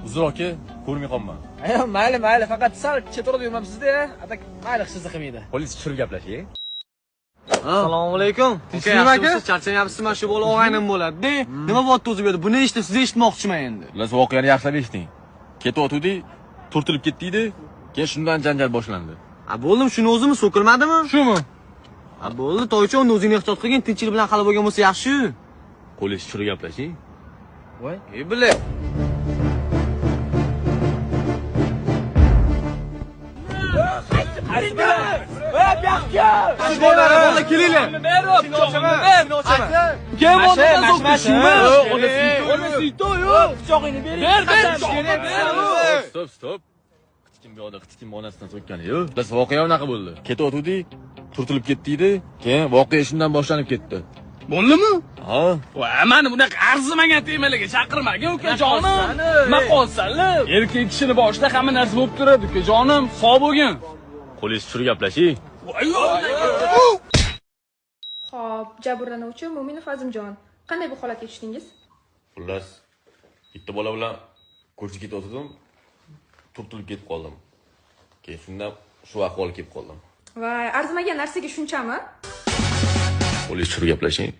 Uzr aka, ko'rmay qolman. Mayli, faqat sal chetroqda yurmabsiz-da. Atak mayli hech qilmaydi. Polis tushirib gaplashing. Assalomu alaykum. Tinchlikmi aka? Charchanyapsiz, mana shu bola og'aynim bo'ladi-da. Nima bo'pti o'zi bu yerda? Buni eshitib, siz eshitmoqchiman endi. Xullas voqeani yaxshilab eshiting. Ketayotgandik, turtilib ketdik-da, keyin shundan janjal boshlandi. Bo'ldim, shuni o'zimi so'kilmadimi? Shumi? Bo'ldi, toycha uni o'zingni ehtiyot qilgin, tinchlik bilan hal bo'lgan bo'lsa yaxshi-ku. Polis tushirib gaplashing. Voy, bilay. Bola kelinglar. Kim o'rnidan so'kdingmi? Pichog'ingni bering. Stop. Qichkim yo'qda, qichkim onasidan so'kkani-yu. Biz voqea unaqa bo'ldi. Ketayotdik, turtilib ketdik-da, keyin voqea shundan boshlanib ketdi. Bo'ldimi? Ha? Voy, meni bunaqa arzimagan temalarga chaqirmagin, ukajonim. Maqolsanlar. Erkak kishini boshida hamma narsa bo'lib turadi, ukajonim. Sog' bo'lgin. Polis tushirib gaplashing. Xo'p, jabrlanuvchi Mo'minov Azimjon. Qanday bu holatga tushdingiz? Xullas, bitta bola bilan ko'chib ketayotdim, turtilib ketib qoldim. Keyin shundan shu ahvolga kelib qoldim. Voy, arzimagan narsaga shunchami? Polis tushirib gaplashing.